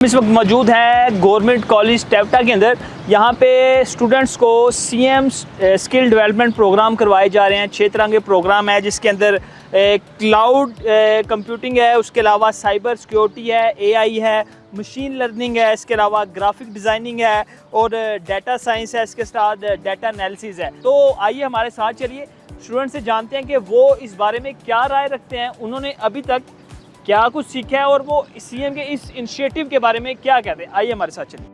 इस वक्त मौजूद है गवर्नमेंट कॉलेज टेप्टा के अंदर। यहाँ पे स्टूडेंट्स को सीएम स्किल डेवलपमेंट प्रोग्राम करवाए जा रहे हैं। 6 तरह के प्रोग्राम है जिसके अंदर क्लाउड कंप्यूटिंग है, उसके अलावा साइबर सिक्योरिटी है, एआई है, मशीन लर्निंग है, इसके अलावा ग्राफिक डिज़ाइनिंग है और डाटा साइंस है, इसके साथ डाटा एनालिसिस है। तो आइए हमारे साथ चलिए स्टूडेंट से जानते हैं कि वो इस बारे में क्या राय रखते हैं, उन्होंने अभी तक क्या कुछ सीखा है और वो सीएम के इस इनिशिएटिव के बारे में क्या कहते हैं। आइए हमारे साथ चलिए।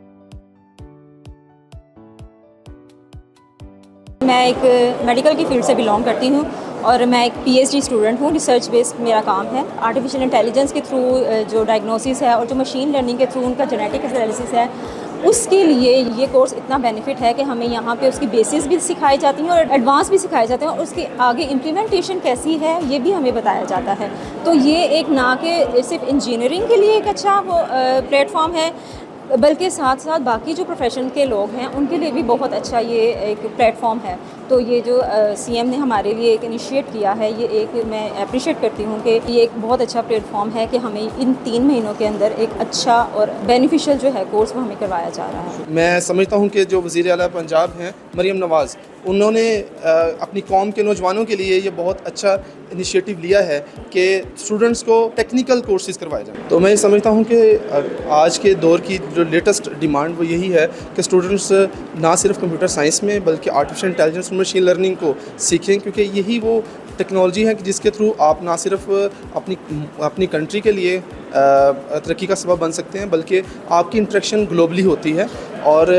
मैं एक मेडिकल की फील्ड से बिलोंग करती हूँ और मैं एक पीएचडी स्टूडेंट हूँ। रिसर्च बेस्ड मेरा काम है। आर्टिफिशियल इंटेलिजेंस के थ्रू जो डायग्नोसिस है और जो मशीन लर्निंग के थ्रू उनका जेनेटिक एनालिसिस है, उसके लिए ये कोर्स इतना बेनिफिट है कि हमें यहाँ पे उसकी बेसिस भी सिखाई जाती हैं और एडवांस भी सिखाए जाते हैं और उसके आगे इम्प्लीमेंटेशन कैसी है ये भी हमें बताया जाता है। तो ये एक ना कि सिर्फ इंजीनियरिंग के लिए एक अच्छा वो प्लेटफॉर्म है, बल्कि साथ साथ बाकी जो प्रोफेशन के लोग हैं उनके लिए भी बहुत अच्छा ये एक प्लेटफॉर्म है। तो ये जो सीएम ने हमारे लिए एक इनिशिएट किया है, ये एक मैं अप्रिशिएट करती हूँ कि ये एक बहुत अच्छा प्लेटफॉर्म है कि हमें इन 3 महीनों के अंदर एक अच्छा और बेनिफिशियल जो है कोर्स वो हमें करवाया जा रहा है। मैं समझता हूँ कि जो वज़ीर आला पंजाब हैं मरियम नवाज़, उन्होंने अपनी कौम के नौजवानों के लिए ये बहुत अच्छा इनिशिएटिव लिया है कि स्टूडेंट्स को टेक्निकल कोर्सेज़ करवाए जाएं। तो मैं समझता हूँ कि आज के दौर की जो लेटेस्ट डिमांड वो यही है कि स्टूडेंट्स ना सिर्फ कंप्यूटर साइंस में बल्कि आर्टिफिशियल इंटेलिजेंस और मशीन लर्निंग को सीखें, क्योंकि यही वो टेक्नोलॉजी है कि जिसके थ्रू आप ना सिर्फ अपनी कंट्री के लिए तरक्की का सबब बन सकते हैं, बल्कि आपकी इंटरेक्शन ग्लोबली होती है और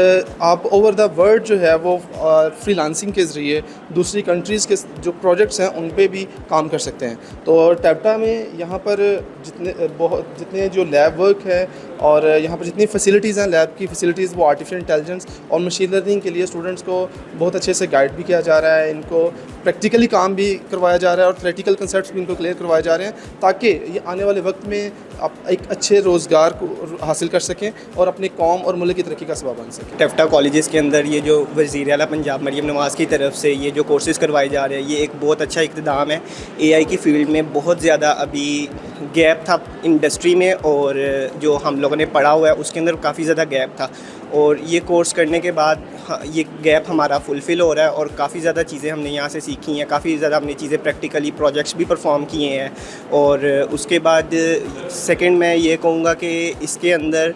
आप ओवर द वर्ल्ड जो है वो फ्रीलांसिंग के ज़रिए दूसरी कंट्रीज़ के जो प्रोजेक्ट्स हैं उन पे भी काम कर सकते हैं। तो टेप्टा में यहाँ पर जितने जो लैब वर्क है और यहाँ पर जितनी फैसिलिटीज़ हैं, लैब की फैसिलिटीज़, वो आर्टिफिशियल इंटेलिजेंस और मशीन लर्निंग के लिए स्टूडेंट्स को बहुत अच्छे से गाइड भी किया जा रहा है। इनको प्रैक्टिकली काम भी करवाया जा रहा है और थ्योरेटिकल कंसेप्ट्स भी इनको क्लियर करवाए जा रहे हैं, ताकि ये आने वाले वक्त में आप एक अच्छे रोज़गार को हासिल कर सकें और अपने कौम और मुल्क की तरक्की का सबब बन सकें। टेप्टा कॉलेजेस के अंदर ये जो वज़ीर आला पंजाब मरियम नवाज़ की तरफ से ये जो कोर्सेज़ करवाए जा रहे हैं, ये एक बहुत अच्छा इक़्तिदाम है। एआई की फ़ील्ड में बहुत ज़्यादा अभी गैप था इंडस्ट्री में, और जो हम लोगों ने पढ़ा हुआ है उसके अंदर काफ़ी ज़्यादा गैप था, और ये कोर्स करने के बाद ये गैप हमारा फुलफ़िल हो रहा है और काफ़ी ज़्यादा चीज़ें हमने यहाँ से सीखी हैं, काफ़ी ज़्यादा हमने चीज़ें प्रैक्टिकली प्रोजेक्ट्स भी परफॉर्म किए हैं। और उसके बाद सेकंड मैं ये कहूँगा कि इसके अंदर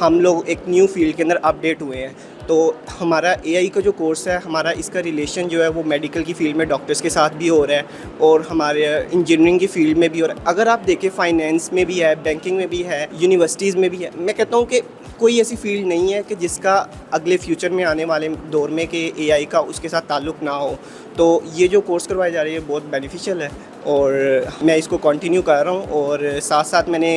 हम लोग एक न्यू फील्ड के अंदर अपडेट हुए हैं। तो हमारा एआई का जो कोर्स है, हमारा इसका रिलेशन जो है वो मेडिकल की फ़ील्ड में डॉक्टर्स के साथ भी हो रहा है और हमारे इंजीनियरिंग की फ़ील्ड में भी हो रहा है। अगर आप देखें फाइनेंस में भी है, बैंकिंग में भी है, यूनिवर्सिटीज़ में भी है। मैं कहता हूँ कि कोई ऐसी फील्ड नहीं है कि जिसका अगले फ्यूचर में आने वाले दौर में कि एआई का उसके साथ ताल्लुक़ ना हो। तो ये जो कोर्स करवाए जा रहे हैं बहुत बेनिफिशियल है और मैं इसको कंटिन्यू कर रहा हूँ। और साथ साथ मैंने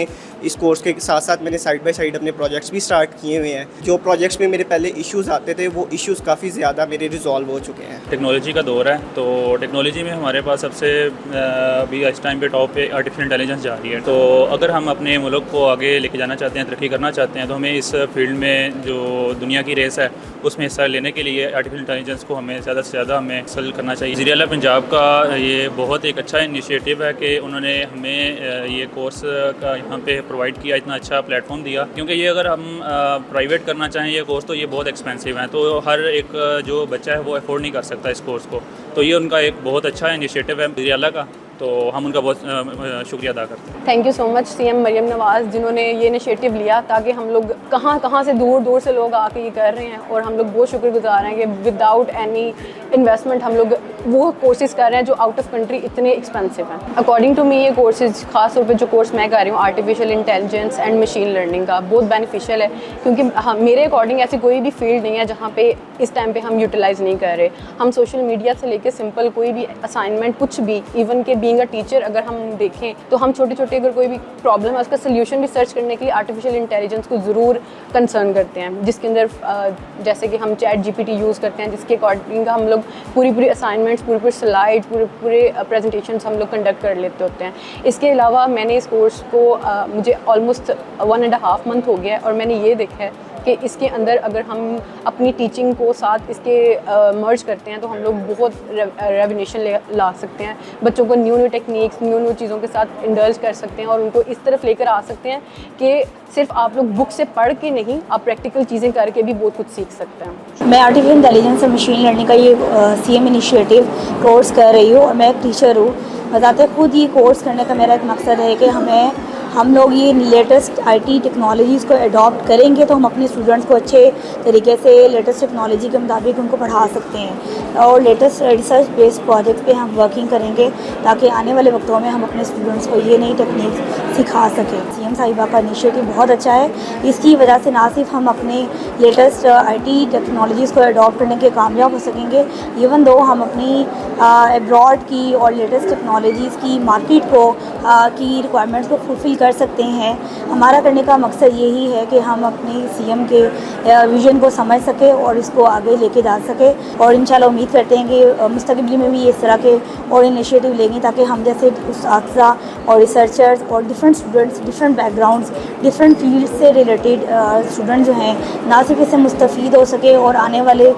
इस कोर्स के साथ साथ मैंने साइड बाय साइड अपने प्रोजेक्ट्स भी स्टार्ट किए हुए हैं। जो प्रोजेक्ट्स में मेरे पहले इश्यूज़ आते थे वो इश्यूज़ काफ़ी ज़्यादा मेरे रिजॉल्व हो चुके हैं। टेक्नोलॉजी का दौर है, तो टेक्नोलॉजी में हमारे पास सबसे अभी इस टाइम पे टॉप पे आर्टिफिशियल इंटेलिजेंस जा रही है। तो अगर हम अपने मुल्क को आगे लेके जाना चाहते हैं, तरक्की करना चाहते हैं, तो हमें इस फील्ड में जो दुनिया की रेस है उसमें हिस्सा लेने के लिए आर्टिफिशियल इंटेलिजेंस को हमें ज़्यादा से ज़्यादा हमें एक्सेल करना चाहिए। वज़ीर आला पंजाब का ये बहुत एक अच्छा इनिशिएटिव है कि उन्होंने हमें ये कोर्स का यहाँ पे प्रोवाइड किया, इतना अच्छा प्लेटफॉर्म दिया, क्योंकि ये अगर हम प्राइवेट करना चाहें ये कोर्स तो ये बहुत एक्सपेंसिव है, तो हर एक जो बच्चा है वो अफोर्ड नहीं कर सकता इस कोर्स को। तो ये उनका एक बहुत अच्छा इनिशिएटिव है वज़ीर आला का, तो हम उनका बहुत शुक्रिया अदा करते हैं। Thank you so much CM Maryam Nawaz, जिन्होंने ये इनिशिएटिव लिया ताकि हम लोग कहाँ से दूर दूर से लोग आके ये कर रहे हैं, और हम लोग बहुत शुक्रगुजार हैं कि विदाउट एनी इन्वेस्टमेंट हम लोग वो कोर्सेज़ कर रहे हैं जो आउट ऑफ कंट्री इतने एक्सपेंसिव हैं। अकॉर्डिंग टू मी ये कोर्सेज़, खास तौर पे जो कोर्स मैं कर रही हूँ artificial intelligence and machine learning का, बहुत बेनिफिशियल है, क्योंकि मेरे अकॉर्डिंग ऐसी कोई भी फील्ड नहीं है जहाँ पे इस टाइम पे हम यूटिलाइज़ नहीं कर रहे। हम सोशल मीडिया से लेकर सिंपल कोई भी असाइनमेंट, कुछ भी, इवन के बीइंग अ टीचर अगर हम देखें तो हम छोटे छोटे अगर कोई भी प्रॉब्लम है उसका सोल्यूशन भी सर्च करने के लिए आर्टिफिशियल इंटेलिजेंस को ज़रूर कंसर्न करते हैं, जिसके अंदर जैसे कि हम चैट जीपीटी यूज़ करते हैं, जिसके अकॉर्डिंग हम लोग पूरी असाइनमेंट्स, पूरे स्लाइड्स, पूरे प्रेजेंटेशंस हम लोग कंडक्ट कर लेते होते हैं। इसके अलावा मैंने इस कोर्स को मुझे ऑलमोस्ट 1.5 मंथ हो गया है और मैंने ये देखा है कि इसके अंदर अगर हम अपनी टीचिंग को साथ इसके मर्ज करते हैं तो हम लोग बहुत रेवोल्यूशन ला सकते हैं। बच्चों को न्यू न्यू टेक्निक्स, न्यू चीज़ों के साथ इंडल्ज कर सकते हैं और उनको इस तरफ लेकर आ सकते हैं कि सिर्फ आप लोग बुक से पढ़ के नहीं, आप प्रैक्टिकल चीज़ें करके भी बहुत कुछ सीख सकते हैं। मैं आर्टिफिशियल इंटेलिजेंस और मशीन लर्निंग का ये CM इनिशिएटिव कोर्स कर रही हूँ और मैं एक टीचर हूँ। बताते खुद ये कोर्स करने का मेरा एक मकसद है कि हम लोग ये लेटेस्ट IT टेक्नोलॉजीज़ को अडॉप्ट करेंगे तो हम अपने स्टूडेंट्स को अच्छे तरीके से लेटेस्ट टेक्नोलॉजी के मुताबिक उनको पढ़ा सकते हैं और लेटेस्ट रिसर्च बेस्ड प्रोजेक्ट्स पे हम वर्किंग करेंगे ताकि आने वाले वक्तों में हम अपने स्टूडेंट्स को ये नई टेक्निक्स सिखा सकें। CM साहिबा का इनिशिएटिव बहुत अच्छा है। इसकी वजह से ना सिर्फ हम अपने लेटेस्ट IT टेक्नोलॉजीज़ को अडॉप्ट करने के कामयाब हो सकेंगे, इवन दो हम अपनी एब्रॉड की और लेटेस्ट टेक्नोलॉजीज़ की मार्केट को की रिक्वायरमेंट्स को फुलफ़िल कर सकते हैं। हमारा करने का मकसद यही है कि हम अपनी CM के विज़न को समझ सकें और इसको आगे लेके जा सकें और इंशाल्लाह उम्मीद करते हैं कि मुस्तक़बिल में भी इस तरह के और इनिशिएटिव लेंगे ताकि हम जैसे उस्ताज़ा और रिसर्चर्स और different students, different backgrounds, different field से रिलेटेड स्टूडेंट जो हैं ना सिर्फ इससे मुस्तफ़ीद हो सके और आने वाले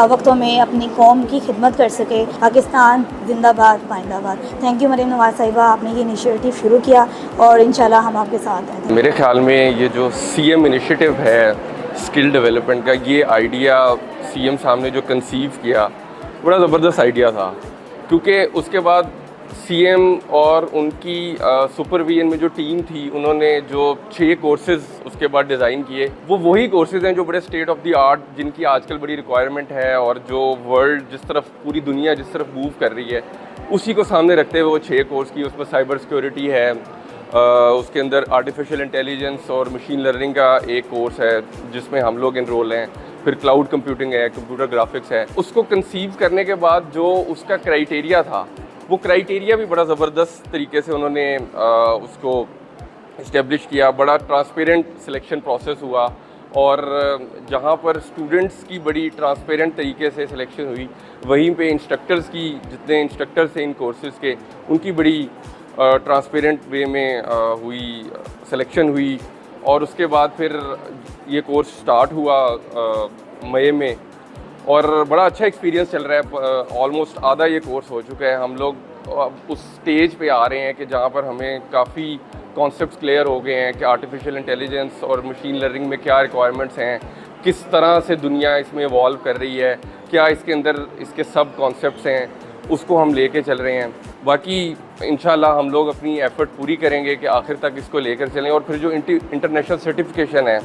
वक्तों में अपनी कौम की खिदमत कर सके। पाकिस्तान जिंदाबाद, पाइंदाबाद। थैंक यू मरीम नवाज़ साहिबा, आपने ये इनिशिएटिव शुरू किया और इंशाल्लाह हम आपके साथ हैं। मेरे ख्याल में ये जो CM इनिशिएटिव है स्किल डेवलपमेंट का, ये आइडिया CM साहब ने जो कंसीव किया बड़ा ज़बरदस्त आइडिया था, क्योंकि उसके बाद CM और उनकी सुपरविजन में जो टीम थी उन्होंने जो 6 कोर्सेज़ उसके बाद डिज़ाइन किए, वो वही कोर्सेज़ हैं जो बड़े स्टेट ऑफ द आर्ट, जिनकी आजकल बड़ी रिक्वायरमेंट है और जो वर्ल्ड जिस तरफ, पूरी दुनिया जिस तरफ मूव कर रही है उसी को सामने रखते हुए वो 6 कोर्स की। उसमें साइबर सिक्योरिटी है, उसके अंदर आर्टिफिशियल इंटेलिजेंस और मशीन लर्निंग का एक कोर्स है जिसमें हम लोग इनरोल हैं, फिर क्लाउड कंप्यूटिंग है, कंप्यूटर ग्राफिक्स है। उसको कंसीव करने के बाद जो उसका क्राइटेरिया था, वो क्राइटेरिया भी बड़ा ज़बरदस्त तरीके से उन्होंने उसको इस्टेब्लिश किया। बड़ा ट्रांसपेरेंट सिलेक्शन प्रोसेस हुआ और जहाँ पर स्टूडेंट्स की बड़ी ट्रांसपेरेंट तरीके से सिलेक्शन हुई, वहीं पे इंस्ट्रक्टर्स की, जितने इंस्ट्रक्टर्स थे इन कोर्सेज़ के, उनकी बड़ी ट्रांसपेरेंट वे में हुई सिलेक्शन हुई। और उसके बाद फिर ये कोर्स स्टार्ट हुआ मई में और बड़ा अच्छा एक्सपीरियंस चल रहा है। ऑलमोस्ट आधा ये कोर्स हो चुका है। हम लोग उस स्टेज पे आ रहे हैं कि जहाँ पर हमें काफ़ी कॉन्सेप्ट्स क्लियर हो गए हैं कि आर्टिफिशियल इंटेलिजेंस और मशीन लर्निंग में क्या रिक्वायरमेंट्स हैं, किस तरह से दुनिया इसमें इवॉल्व कर रही है, क्या इसके अंदर इसके सब कॉन्सेप्ट्स हैं, उसको हम लेके चल रहे हैं। बाकी इंशाल्लाह हम लोग अपनी एफ़र्ट पूरी करेंगे कि आखिर तक इसको लेकर चलें और फिर जो इंटरनेशनल सर्टिफिकेशन है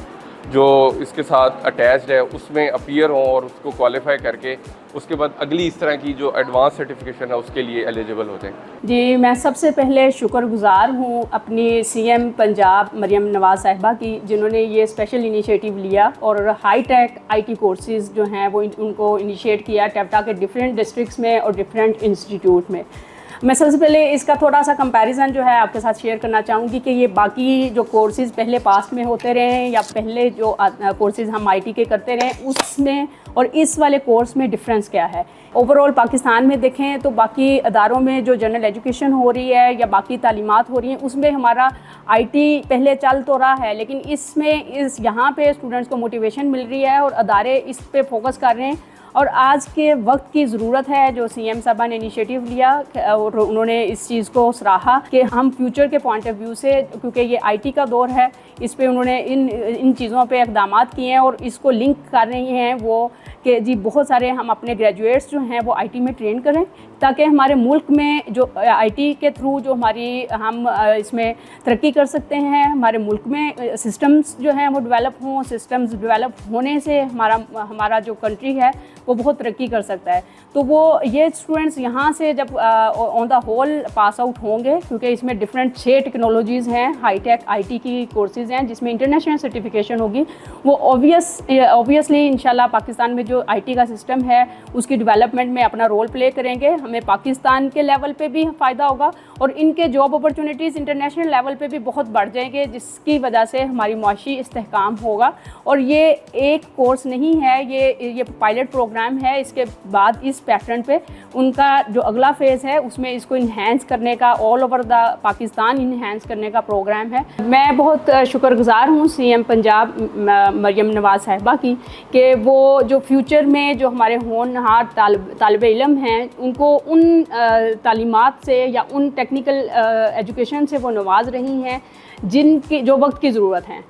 जो इसके साथ अटैच्ड है उसमें अपीयर हों और उसको क्वालिफाई करके उसके बाद अगली इस तरह की जो एडवांस सर्टिफिकेशन है उसके लिए एलिजिबल होते हैं। जी, मैं सबसे पहले शुक्रगुज़ार हूँ अपनी CM पंजाब मरियम नवाज़ साहिबा की, जिन्होंने ये स्पेशल इनिशिएटिव लिया और हाई टेक IT कोर्सेज़ जो हैं वो उनको इनिशिएट किया टेप्टा के डिफरेंट डिस्ट्रिक्ट्स में और डिफरेंट इंस्टीट्यूट में। मैं सबसे पहले इसका थोड़ा सा कंपैरिजन जो है आपके साथ शेयर करना चाहूँगी कि ये बाकी जो कोर्सेज़ पहले पास्ट में होते रहे हैं या पहले जो कोर्सेज़ हम IT के करते रहे हैं उसमें और इस वाले कोर्स में डिफरेंस क्या है। ओवरऑल पाकिस्तान में देखें तो बाकी अदारों में जो जनरल एजुकेशन हो रही है या बाकी तालीमात हो रही हैं उसमें हमारा IT पहले चल तो रहा है, लेकिन इसमें यहाँ पे स्टूडेंट्स को मोटिवेशन मिल रही है और अदारे इस पे फोकस कर रहे हैं और आज के वक्त की ज़रूरत है जो CM साहबा ने इनिशिएटिव लिया और उन्होंने इस चीज़ को सराहा कि हम फ्यूचर के पॉइंट ऑफ व्यू से, क्योंकि ये IT का दौर है, इस पे उन्होंने इन चीज़ों पे इक़दाम किए हैं और इसको लिंक कर रही हैं वो कि जी बहुत सारे हम अपने ग्रेजुएट्स जो हैं वो IT में ट्रेन करें ताकि हमारे मुल्क में जो IT के थ्रू जो हम इसमें तरक्की कर सकते हैं। हमारे मुल्क में सिस्टम्स जो हैं वो डेवलप हों, सिस्टम्स डेवलप होने से हमारा जो कंट्री है वो बहुत तरक्की कर सकता है। तो वो ये स्टूडेंट्स यहाँ से जब on the whole pass out होंगे, क्योंकि इसमें डिफरेंट 6 टेक्नोलॉजीज़ हैं, हाई टेक IT की कोर्सेज़ हैं जिसमें इंटरनेशनल सर्टिफिकेशन होगी, वो ऑब्वियसली इंशाल्लाह पाकिस्तान में जो IT का सिस्टम है उसकी डेवलपमेंट में अपना रोल प्ले करेंगे। हमें पाकिस्तान के लेवल पे भी फ़ायदा होगा और इनके जॉब अपॉर्चुनिटीज़ इंटरनेशनल लेवल पे भी बहुत बढ़ जाएंगे, जिसकी वजह से हमारी मुआशी इस्तेहकाम होगा। और ये एक कोर्स नहीं है, ये पायलट प्रोग्राम है। इसके बाद इस पैटर्न पे उनका जो अगला फेज़ है उसमें इसको इन्हेंस करने का, all over the Pakistan enhance करने का प्रोग्राम है। मैं बहुत शुक्रगुज़ार हूँ CM पंजाब मरियम नवाज़ साहिबा की कि वो जो फ्यूचर में जो हमारे होनहार तालिब इल्म हैं उनको उन तालीमात से या उन टेक्निकल एजुकेशन से वो नवाज रही हैं जिनकी जो वक्त की ज़रूरत है।